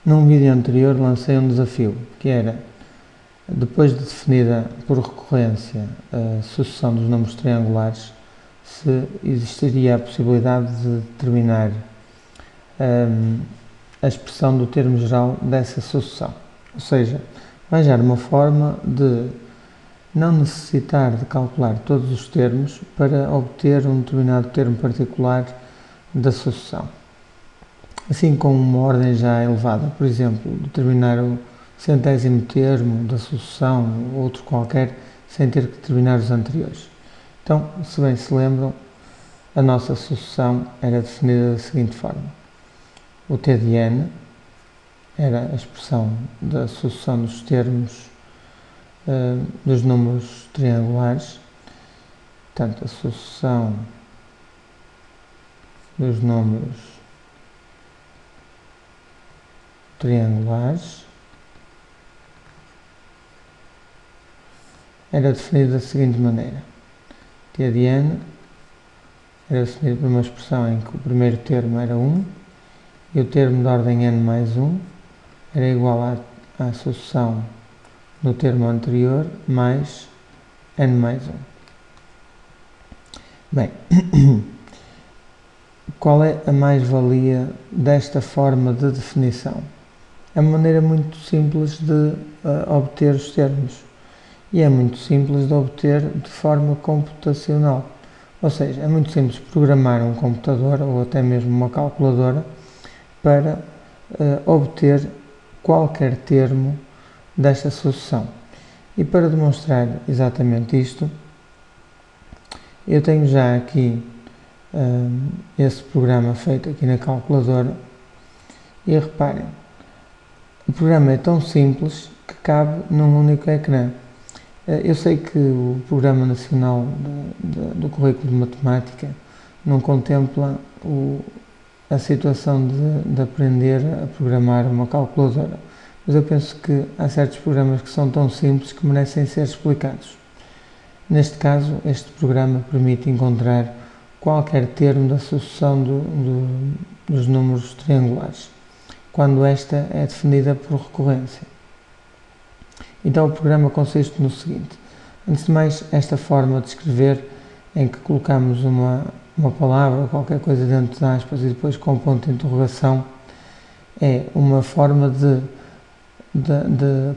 Num vídeo anterior lancei um desafio, que era, depois de definida por recorrência a sucessão dos números triangulares, se existiria a possibilidade de determinar a expressão do termo geral dessa sucessão. Ou seja, arranjar uma forma de não necessitar de calcular todos os termos para obter um determinado termo particular da sucessão. Assim, com uma ordem já elevada, por exemplo, determinar o centésimo termo da sucessão, ou outro qualquer, sem ter que determinar os anteriores. Então, se bem se lembram, a nossa sucessão era definida da seguinte forma. O t de n era a expressão da sucessão dos termos dos números triangulares, portanto, a sucessão dos números triangulares era definida da seguinte maneira. T de n era definido por uma expressão em que o primeiro termo era 1 e o termo de ordem n mais 1 era igual à sucessão no termo anterior mais n mais 1. Bem, qual é a mais-valia desta forma de definição? É uma maneira muito simples de obter os termos e é muito simples de obter de forma computacional. Ou seja, é muito simples programar um computador ou até mesmo uma calculadora para obter qualquer termo desta sucessão. E para demonstrar exatamente isto, eu tenho já aqui esse programa feito aqui na calculadora e reparem, o programa é tão simples que cabe num único ecrã. Eu sei que o Programa Nacional do Currículo de Matemática não contempla a situação de aprender a programar uma calculadora, mas eu penso que há certos programas que são tão simples que merecem ser explicados. Neste caso, este programa permite encontrar qualquer termo da sucessão dos números triangulares, quando esta é definida por recorrência. Então o programa consiste no seguinte. Antes de mais, esta forma de escrever em que colocamos uma palavra ou qualquer coisa dentro de aspas e depois com ponto de interrogação é uma forma de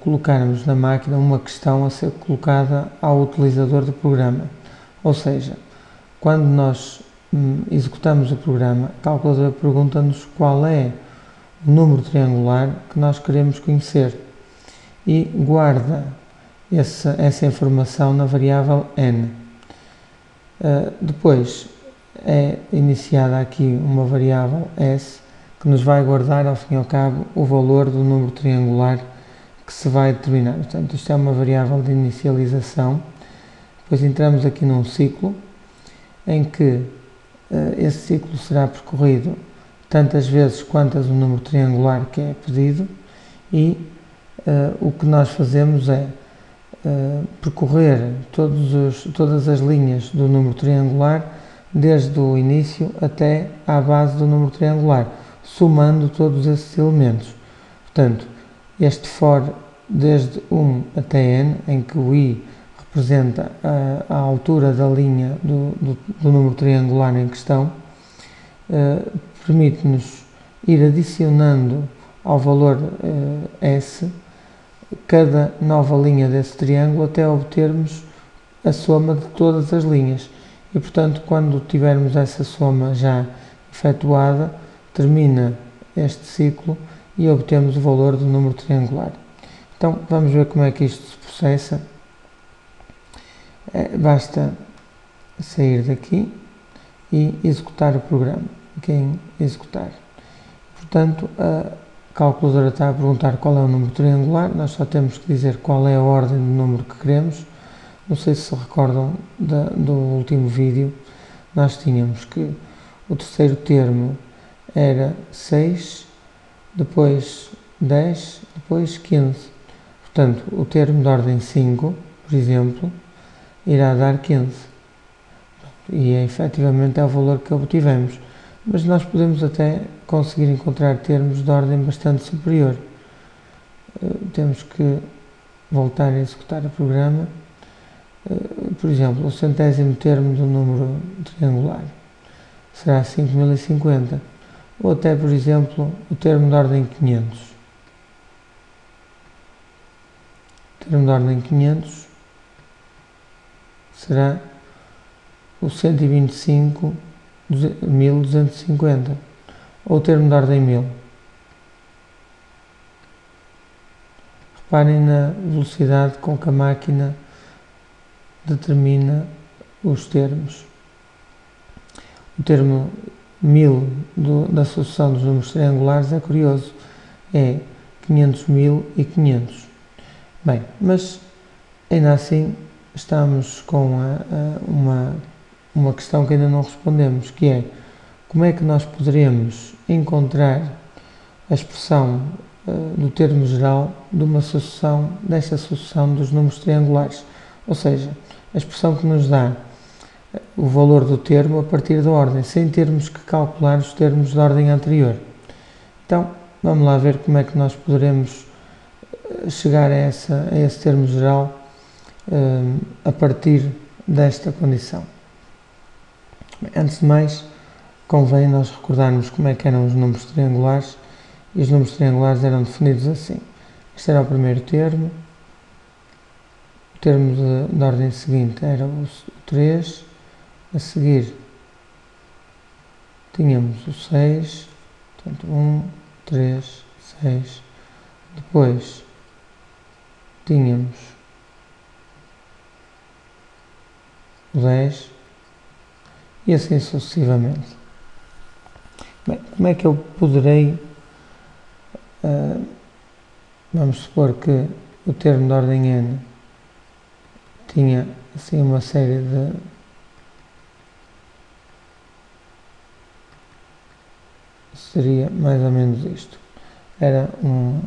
colocarmos na máquina uma questão a ser colocada ao utilizador do programa. Ou seja, quando nós executamos o programa, a calculadora pergunta-nos qual é o número triangular que nós queremos conhecer e guarda essa informação na variável n. Depois é iniciada aqui uma variável s que nos vai guardar, ao fim e ao cabo, o valor do número triangular que se vai determinar. Portanto, isto é uma variável de inicialização. Depois entramos aqui num ciclo em que esse ciclo será percorrido tantas vezes quantas o número triangular que é pedido e o que nós fazemos é percorrer todas as linhas do número triangular desde o início até à base do número triangular, somando todos esses elementos. Portanto, este for desde 1 até n, em que o i representa a altura da linha do número triangular em questão, permite-nos ir adicionando ao valor s cada nova linha desse triângulo até obtermos a soma de todas as linhas. E, portanto, quando tivermos essa soma já efetuada, termina este ciclo e obtemos o valor do número triangular. Então, vamos ver como é que isto se processa. Basta sair daqui e executar o programa. Aqui em executar. Portanto, a calculadora está a perguntar qual é o número triangular, nós só temos que dizer qual é a ordem do número que queremos. Não sei se recordam do último vídeo, nós tínhamos que o terceiro termo era 6, depois 10, depois 15. Portanto, o termo de ordem 5, por exemplo, irá dar 15. E efetivamente é o valor que obtivemos. mas nós podemos até conseguir encontrar termos de ordem bastante superior. Temos que voltar a executar o programa. Por exemplo, o centésimo termo do número triangular será 5050, ou até, por exemplo, o termo de ordem 500. O termo de ordem 500 será o 125.250, ou o termo de ordem 1000. Reparem na velocidade com que a máquina determina os termos. O termo 1000 da sucessão dos números triangulares é curioso, é 500.000 e 500. Bem, mas ainda assim estamos com uma questão que ainda não respondemos, que é como é que nós poderemos encontrar a expressão do termo geral de uma sucessão, desta sucessão dos números triangulares, ou seja, a expressão que nos dá o valor do termo a partir da ordem, sem termos que calcular os termos da ordem anterior. Então, vamos lá ver como é que nós poderemos chegar a esse termo geral a partir desta condição. Antes de mais, convém nós recordarmos como é que eram os números triangulares, e os números triangulares eram definidos assim. Este era o primeiro termo, o termo de ordem seguinte era o 3, a seguir tínhamos o 6, portanto 1, 3, 6, depois tínhamos o 10 e assim sucessivamente. Bem, como é que eu poderei, vamos supor que o termo de ordem n tinha assim uma série de seria mais ou menos isto. Era um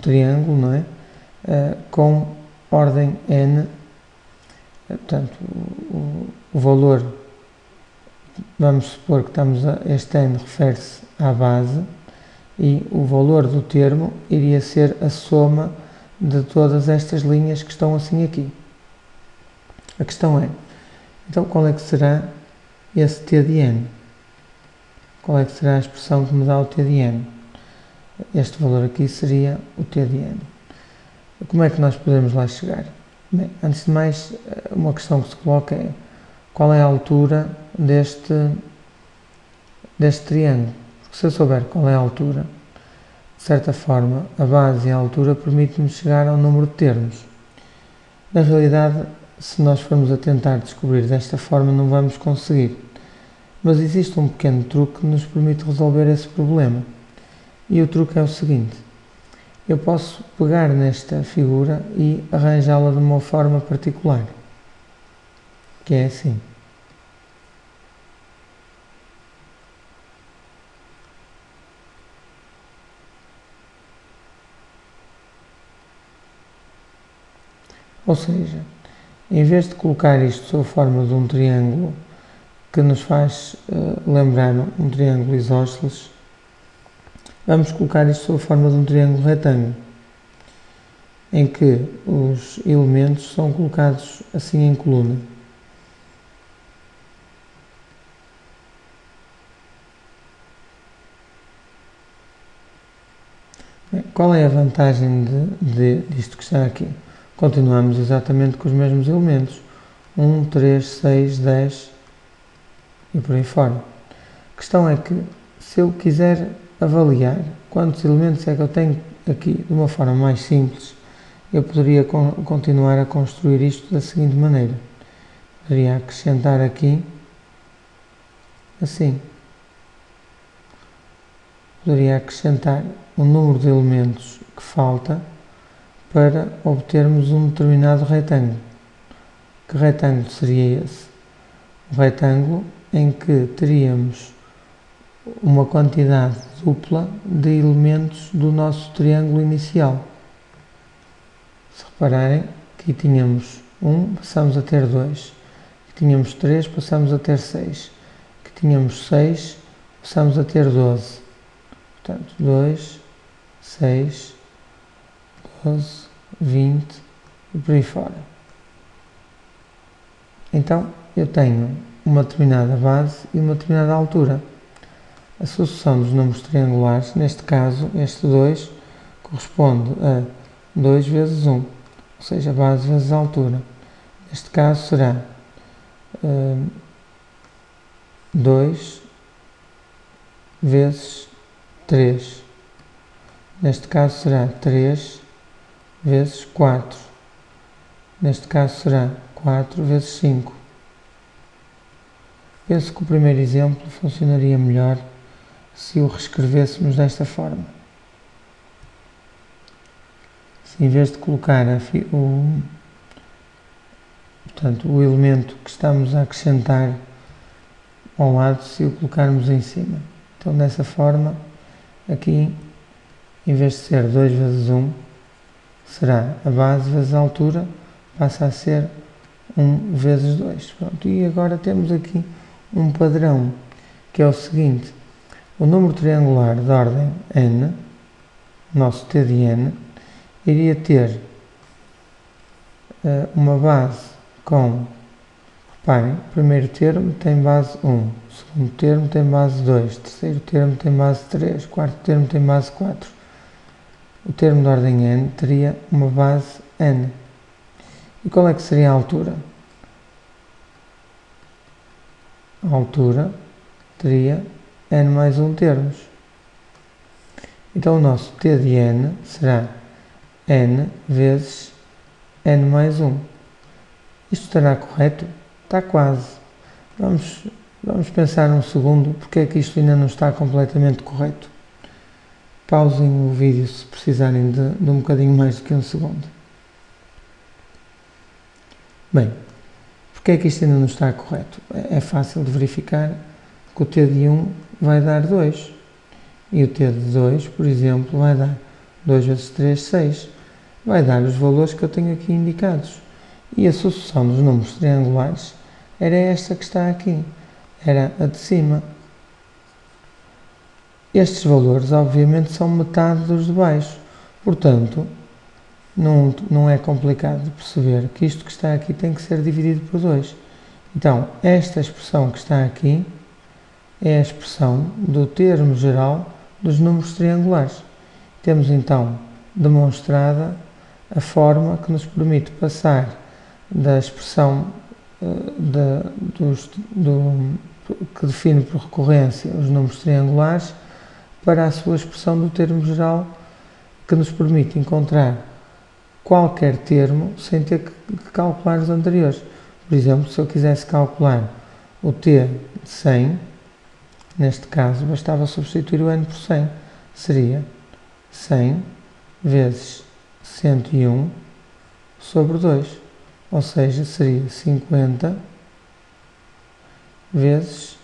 triângulo, não é? Com ordem n, portanto, o valor, vamos supor que este n refere-se à base, e o valor do termo iria ser a soma de todas estas linhas que estão assim aqui. A questão é, então qual é que será esse t de n? Qual é que será a expressão que me dá o t de n? Este valor aqui seria o t de n. Como é que nós podemos lá chegar? Bem, antes de mais, uma questão que se coloca é qual é a altura deste triângulo? Porque se eu souber qual é a altura, de certa forma, a base e a altura permitem-me chegar ao número de termos. Na realidade, se nós formos a tentar descobrir desta forma, não vamos conseguir. Mas existe um pequeno truque que nos permite resolver esse problema. E o truque é o seguinte: eu posso pegar nesta figura e arranjá-la de uma forma particular, que é assim. Ou seja, em vez de colocar isto sob a forma de um triângulo que nos faz lembrar um triângulo isósceles, vamos colocar isto sob a forma de um triângulo retângulo, em que os elementos são colocados assim em coluna. Bem, qual é a vantagem disto que está aqui? Continuamos exatamente com os mesmos elementos, 1, 3, 6, 10 e por aí fora. A questão é que, se eu quiser avaliar quantos elementos é que eu tenho aqui de uma forma mais simples, eu poderia continuar a construir isto da seguinte maneira. Poderia acrescentar aqui, assim. Poderia acrescentar o número de elementos que falta para obtermos um determinado retângulo. Que retângulo seria esse? Um retângulo em que teríamos uma quantidade dupla de elementos do nosso triângulo inicial. Se repararem, aqui tínhamos 1, passamos a ter 2. Aqui tínhamos 3, passamos a ter 6. tínhamos 6, passamos a ter 12. Portanto, 2, 6, 12, 20 e por aí fora. Então, eu tenho uma determinada base e uma determinada altura. A sucessão dos números triangulares, neste caso, este 2, corresponde a 2 vezes 1, ou seja, base vezes altura. Neste caso será 2 vezes 3. Neste caso será 3 vezes 4. Neste caso será 4 vezes 5. Penso que o primeiro exemplo funcionaria melhor se o reescrevêssemos desta forma. Se em vez de colocar o elemento que estamos a acrescentar ao lado, se o colocarmos em cima. Então, dessa forma, aqui, em vez de ser 2 vezes 1, será a base vezes a altura, passa a ser 1 vezes 2. Pronto, e agora temos aqui um padrão, que é o seguinte: o número triangular de ordem n, nosso t de n, iria ter uma base com, reparem, o primeiro termo tem base 1, o segundo termo tem base 2, o terceiro termo tem base 3, o quarto termo tem base 4. O termo de ordem n teria uma base n. E qual é que seria a altura? A altura teria n mais 1 termos. Então o nosso t de n será n vezes n mais 1. Isto estará correto? Está quase. Vamos pensar um segundo porque é que isto ainda não está completamente correto. Pausem o vídeo se precisarem de um bocadinho mais do que um segundo. Bem, porque é que isto ainda não está correto? É fácil de verificar que o t de 1 vai dar 2. E o t de 2, por exemplo, vai dar 2 vezes 3, 6. Vai dar os valores que eu tenho aqui indicados. E a sucessão dos números triangulares era esta que está aqui. Era a de cima. Estes valores, obviamente, são metade dos de baixo. Portanto, não é complicado de perceber que isto que está aqui tem que ser dividido por 2. Então, esta expressão que está aqui é a expressão do termo geral dos números triangulares. Temos, então, demonstrada a forma que nos permite passar da expressão que define por recorrência os números triangulares para a sua expressão do termo geral, que nos permite encontrar qualquer termo sem ter que calcular os anteriores. Por exemplo, se eu quisesse calcular o t de 100, neste caso bastava substituir o n por 100. Seria 100 vezes 101 sobre 2. Ou seja, seria 50 vezes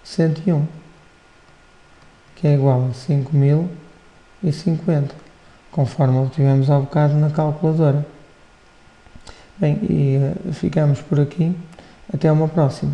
101, que é igual a 5050, conforme obtivemos há bocado na calculadora. Bem, e ficamos por aqui. Até uma próxima.